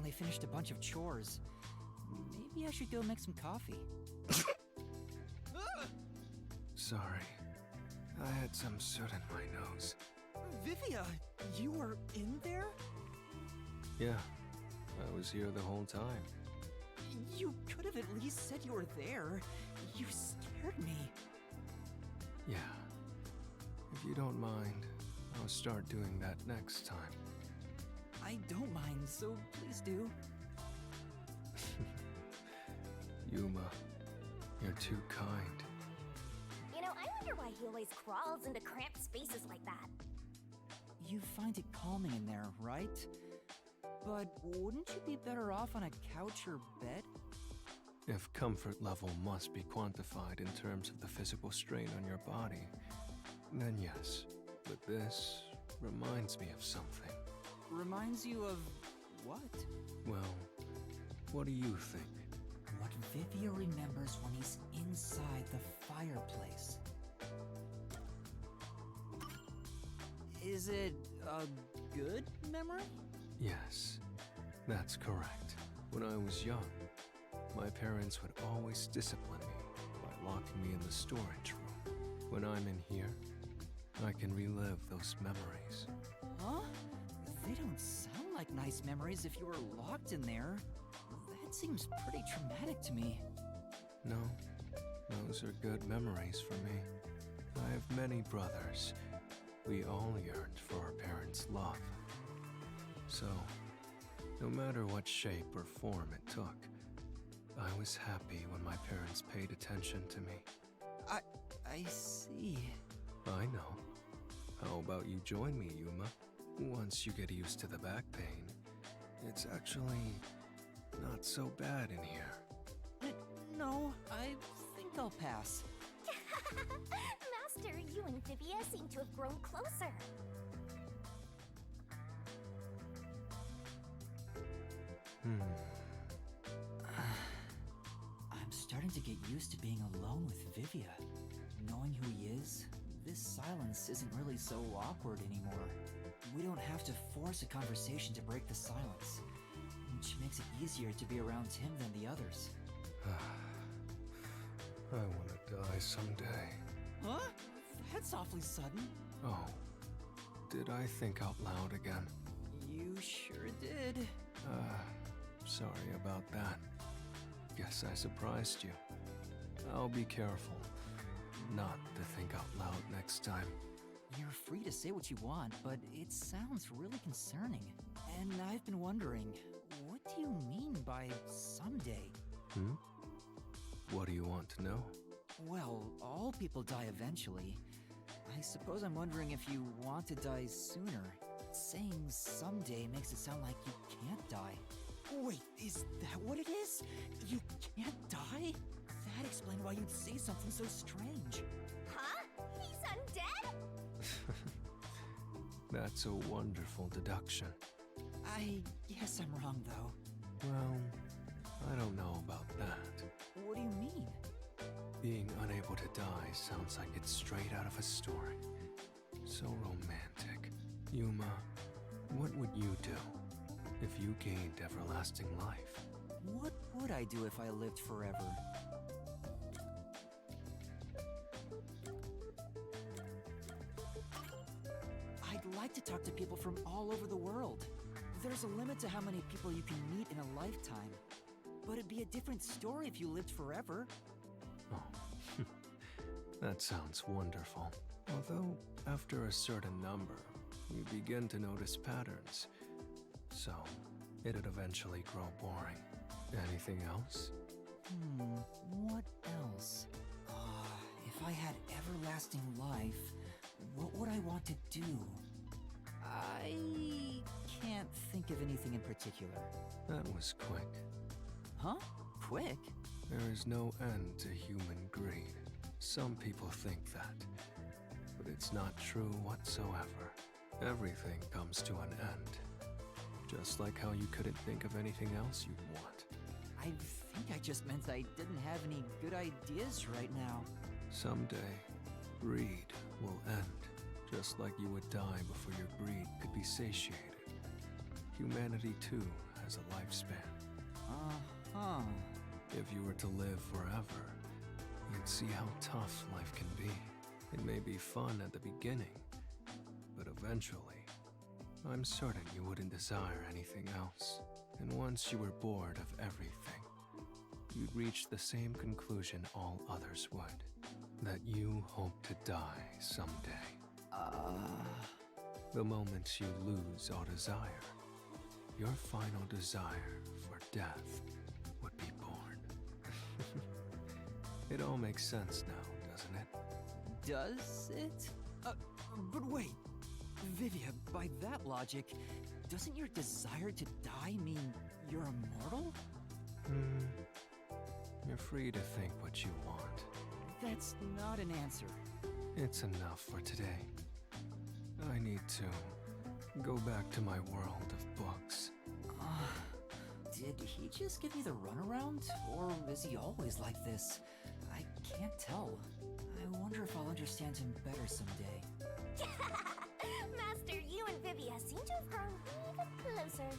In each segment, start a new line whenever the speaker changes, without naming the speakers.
finally finished a bunch of chores. Maybe I should go make some coffee.
Sorry. I had some soot in my nose.
Vivia, you were in there?
Yeah, I was here the whole time.
You could have at least said you were there. You scared me.
Yeah. If you don't mind, I'll start doing that next time.
I don't mind, so please do.
Yuma, you're too kind.
You know, I wonder why he always crawls into cramped spaces like that.
You find it calming in there, right? But wouldn't you be better off on a couch or bed?
If comfort level must be quantified in terms of the physical strain on your body, then yes. But this reminds me of something.
Reminds you of what?
Well, what do you think?
What Vivia remembers when he's inside the fireplace. Is it a good memory?
Yes, that's correct. When I was young, my parents would always discipline me by locking me in the storage room. When I'm in here, I can relive those memories.
Huh? They don't sound like nice memories if you were locked in there. That seems pretty traumatic to me.
No, those are good memories for me. I have many brothers. We all yearned for our parents' love. So, no matter what shape or form it took, I was happy when my parents paid attention to me.
I see.
I know. How about you join me, Yuma? Once you get used to the back pain, it's actually not so bad in here.
No, I think I'll pass.
Master, you and Vivia seem to have grown closer.
I'm starting to get used to being alone with Vivia. Knowing who he is, this silence isn't really so awkward anymore. We don't have to force a conversation to break the silence, which makes it easier to be around him than the others.
I want to die someday.
Huh? That's awfully sudden.
Oh, did I think out loud again?
You sure did.
Sorry about that. Guess I surprised you. I'll be careful not to think out loud next time.
You're free to say what you want, but it sounds really concerning. And I've been wondering, what do you mean by someday?
What do you want to know?
Well, all people die eventually. I suppose I'm wondering if you want to die sooner. Saying someday makes it sound like you can't die. Wait, is that what it is? You can't die? That explains why you'd say something so strange.
Huh? He's undead?
That's a wonderful deduction.
I guess I'm wrong, though.
Well, I don't know about that.
What do you mean?
Being unable to die sounds like it's straight out of a story. So romantic. Yuma, what would you do if you gained everlasting life?
What would I do if I lived forever? I'd like to talk to people from all over the world. There's a limit to how many people you can meet in a lifetime. But it'd be a different story if you lived forever.
Oh, that sounds wonderful. Although, after a certain number, you begin to notice patterns. So, it'd eventually grow boring. Anything else?
What else? If I had everlasting life, what would I want to do? I can't think of anything in particular.
That was quick.
Huh? Quick?
There is no end to human greed. Some people think that, but it's not true whatsoever. Everything comes to an end. Just like how you couldn't think of anything else you'd want.
I think I just meant I didn't have any good ideas right now.
Someday, greed will end, just like you would die before your greed could be satiated. Humanity, too, has a lifespan.
Uh-huh.
If you were to live forever, you'd see how tough life can be. It may be fun at the beginning, but eventually, I'm certain you wouldn't desire anything else. And once you were bored of everything, you'd reach the same conclusion all others would. That you hope to die someday. The moment you lose all desire, your final desire for death would be born. It all makes sense now, doesn't it?
Does it? But wait. Vivia, by that logic, doesn't your desire to die mean you're immortal?
You're free to think what you want.
That's not an answer.
It's enough for today. I need to go back to my world of books.
Did he just give you the runaround? Or is he always like this? I can't tell. I wonder if I'll understand him better someday.
Master, you and Vivia seem to have grown even closer.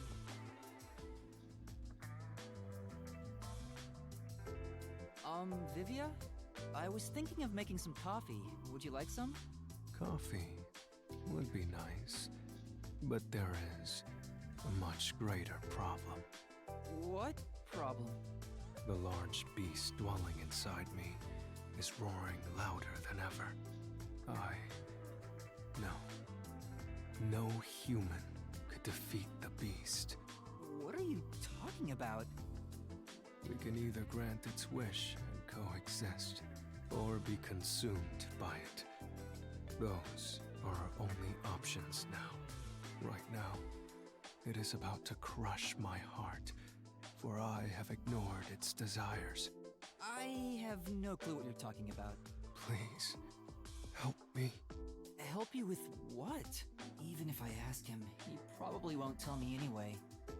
Vivia? I was thinking of making some coffee. Would you like some?
Coffee would be nice, but there is a much greater problem.
What problem?
The large beast dwelling inside me is roaring louder than ever. No human could defeat the beast.
What are you talking about?
We can either grant its wish and coexist, or be consumed by it. Those are our only options now. Right now, it is about to crush my heart, for I have ignored its desires.
I have no clue what you're talking about.
Please, help me.
Help you with what? Even if I ask him, he probably won't tell me anyway.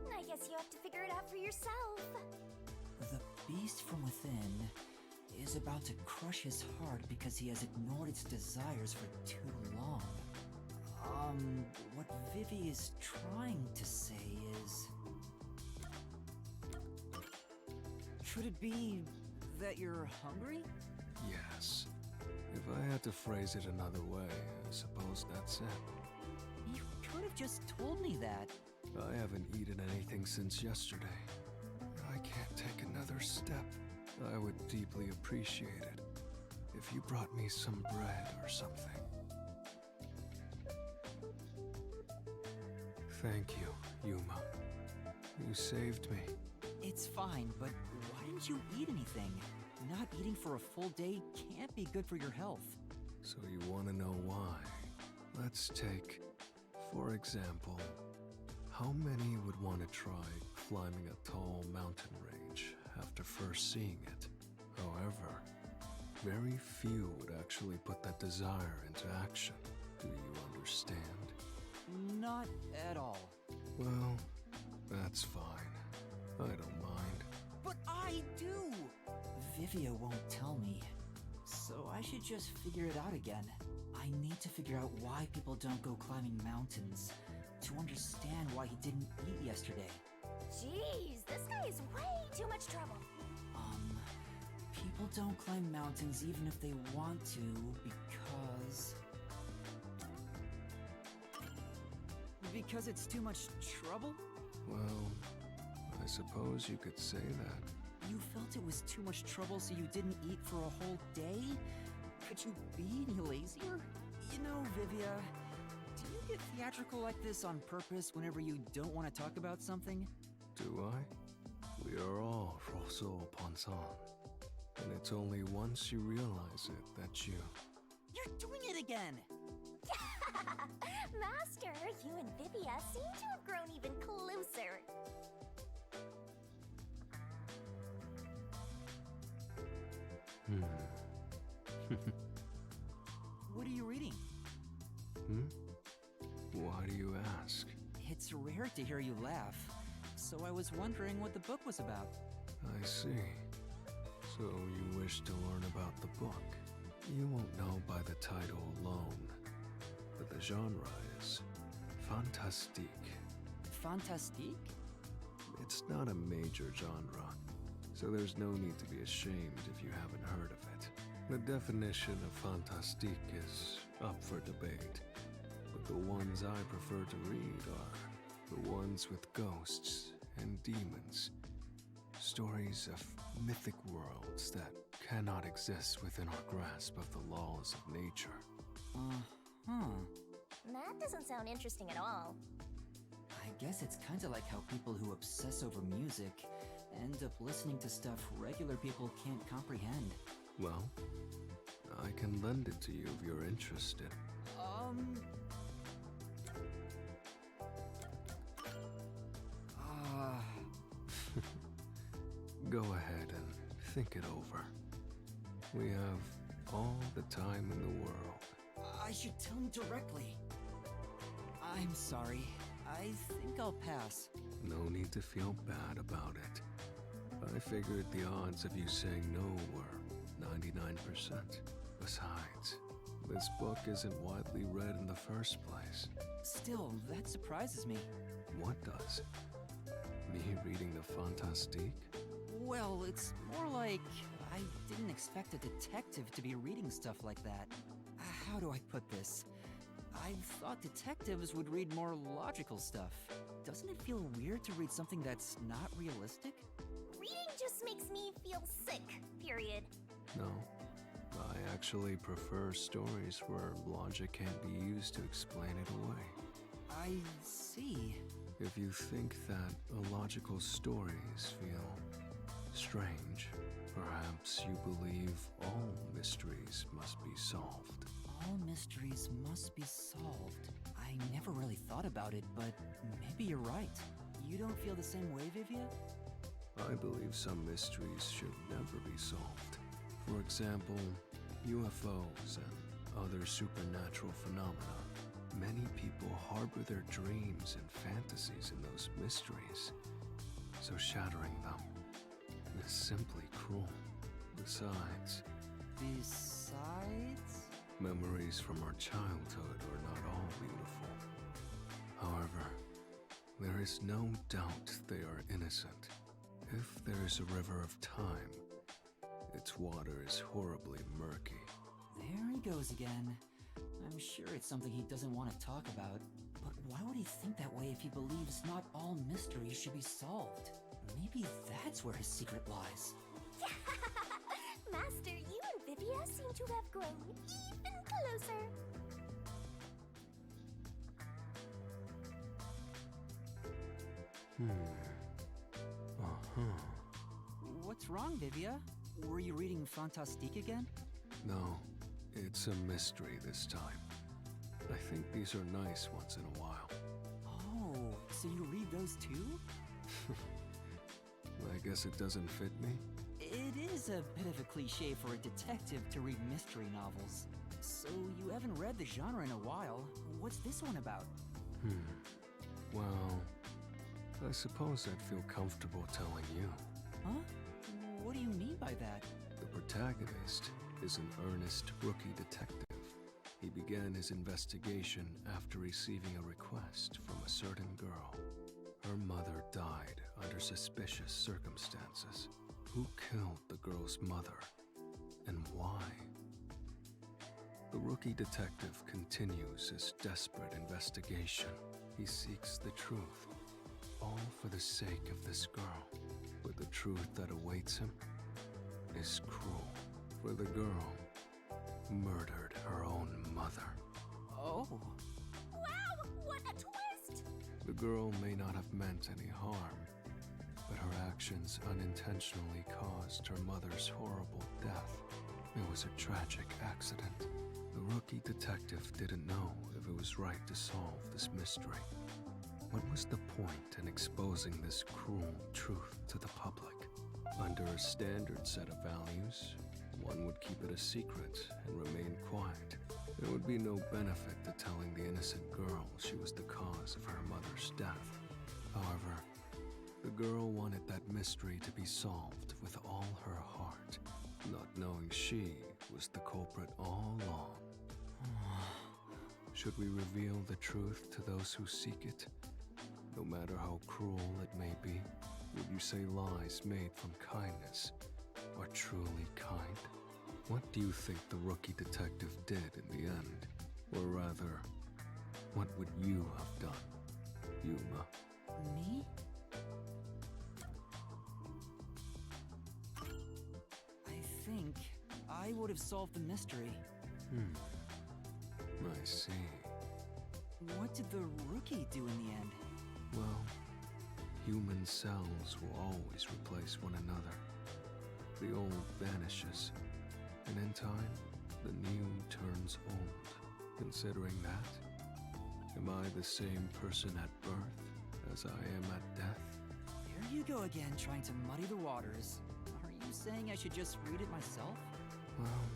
I guess you have to figure it out for yourself.
The beast from within is about to crush his heart because he has ignored its desires for too long. What Vivi is trying to say is... Could it be that you're hungry?
Yes. If I had to phrase it another way, I suppose that's it.
You could have just told me that.
I haven't eaten anything since yesterday. I can't take another step. I would deeply appreciate it if you brought me some bread or something. Thank you, Yuma. You saved me.
It's fine, but why didn't you eat anything? Not eating for a full day can't be good for your health.
So you want to know why? Let's take, for example, how many would want to try climbing a tall mountain range after first seeing it? However, very few would actually put that desire into action. Do you understand?
Not at all.
Well, that's fine. I don't mind.
But I do! Vivia won't tell me. So I should just figure it out again. I need to figure out why people don't go climbing mountains, to understand why he didn't eat yesterday.
Jeez, this guy is way too much trouble.
People don't climb mountains even if they want to because... Because it's too much trouble?
Well, I suppose you could say that.
You felt it was too much trouble so you didn't eat for a whole day? Could you be any lazier? You know, Vivia, do you get theatrical like this on purpose whenever you don't want to talk about something?
Do I? We are all Rosso Ponsan. And it's only once you realize it that you...
You're doing it again!
Master, you and Vivia seem to have grown even closer.
What are you reading?
Why do you ask?
It's rare to hear you laugh, so I was wondering what the book was about.
I see. So you wish to learn about the book. You won't know by the title alone, but the genre is fantastique.
Fantastique?
it's not a major genre, so there's no need to be ashamed if you haven't heard of it. The definition of fantastique is up for debate, but the ones I prefer to read are the ones with ghosts and demons. Stories of mythic worlds that cannot exist within our grasp of the laws of nature.
That doesn't sound interesting at all.
I guess it's kinda like how people who obsess over music end up listening to stuff regular people can't comprehend.
Well, I can lend it to you if you're interested. Go ahead and think it over. We have all the time in the world.
I should tell him directly. I'm sorry. I think I'll pass.
No need to feel bad about it. I figured the odds of you saying no were 99%. Besides, this book isn't widely read in the first place.
Still, that surprises me.
What does? Me reading the fantastique?
Well, it's more like I didn't expect a detective to be reading stuff like that. How do I put this? I thought detectives would read more logical stuff. Doesn't it feel weird to read something that's not realistic?
Reading just makes me feel sick, period.
No. I actually prefer stories where logic can't be used to explain it away.
I see.
If you think that illogical stories feel strange, perhaps you believe all mysteries must be solved.
All mysteries must be solved. I never really thought about it, but maybe you're right. You don't feel the same way, Vivia?
I believe some mysteries should never be solved. For example, UFOs and other supernatural phenomena. Many people harbor their dreams and fantasies in those mysteries, so shattering them is simply cruel. Besides, memories from our childhood are not all beautiful. However, there is no doubt they are innocent. If there is a river of time, its water is horribly murky.
There he goes again. I'm sure it's something he doesn't want to talk about. But why would he think that way if he believes not all mysteries should be solved? Maybe that's where his secret lies.
Master, you and Vivia seem to have grown even closer.
What's wrong, Vivia? Were you reading Fantastique again?
No, it's a mystery this time. I think these are nice once in a while.
Oh, so you read those too?
I guess it doesn't fit me.
It is a bit of a cliche for a detective to read mystery novels. So you haven't read the genre in a while. What's this one about?
Well, I suppose I'd feel comfortable telling you.
Huh? What do you mean by that?
The protagonist is an earnest rookie detective. He began his investigation after receiving a request from a certain girl. Her mother died under suspicious circumstances. Who killed the girl's mother, and why? The rookie detective continues his desperate investigation. He seeks the truth, all for the sake of this girl. But the truth that awaits him is cruel, for the girl murdered her own mother.
Oh.
Wow, what a twist!
The girl may not have meant any harm, but her actions unintentionally caused her mother's horrible death. It was a tragic accident. The rookie detective didn't know if it was right to solve this mystery. What was the point in exposing this cruel truth to the public? Under a standard set of values, one would keep it a secret and remain quiet. There would be no benefit to telling the innocent girl she was the cause of her mother's death. However, the girl wanted that mystery to be solved with all her heart, not knowing she was the culprit all along. Should we reveal the truth to those who seek it? No matter how cruel it may be, would you say lies made from kindness are truly kind? What do you think the rookie detective did in the end? Or rather, what would you have done, Yuma?
Me? I think I would have solved the mystery.
I see.
What did the rookie do in the end?
Well, human cells will always replace one another. The old vanishes, and in time, the new turns old. Considering that, am I the same person at birth as I am at death?
Here you go again, trying to muddy the waters. Are you saying I should just read it myself?
Well,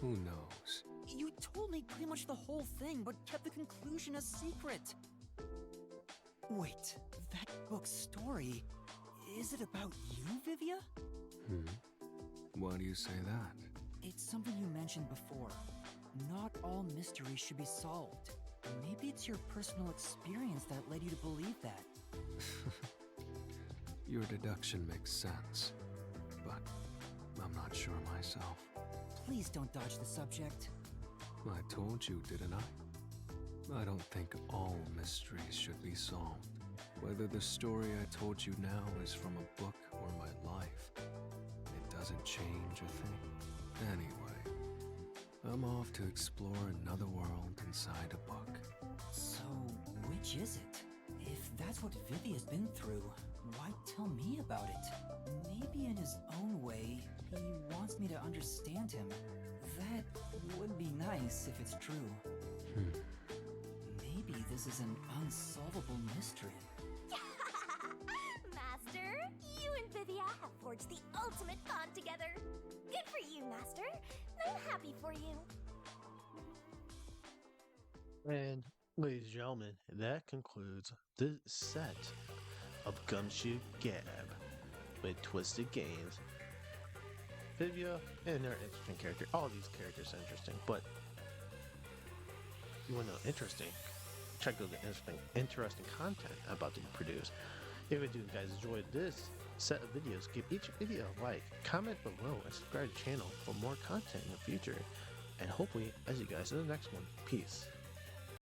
who knows?
You told me pretty much the whole thing, but kept the conclusion a secret. Wait, that book's story, is it about you, Vivia?
Why do you say that?
It's something you mentioned before. Not all mysteries should be solved. Maybe it's your personal experience that led you to believe that.
Your deduction makes sense, but I'm not sure myself.
Please don't dodge the subject.
I told you, didn't I? I don't think all mysteries should be solved. Whether the story I told you now is from a book or my life, it doesn't change a thing. Anyway, I'm off to explore another world inside a book.
So, which is it? If that's what Vivia's been through, why tell me about it? Maybe in his own way, he wants me to understand him. That would be nice if it's true. Maybe this is an unsolvable mystery.
Master, you and Vivia have forged the ultimate bond together. Good for you, Master. I'm happy for you.
And, ladies and gentlemen, that concludes the set of Gumshoe Gab with Twisted Games. Vivia, and they're interesting character. All these characters are interesting, but you want to know interesting? Check out the interesting content about to be produced. If you guys enjoyed this set of videos, give each video a like, comment below, and subscribe to the channel for more content in the future. And hopefully, as you guys in the next one, peace.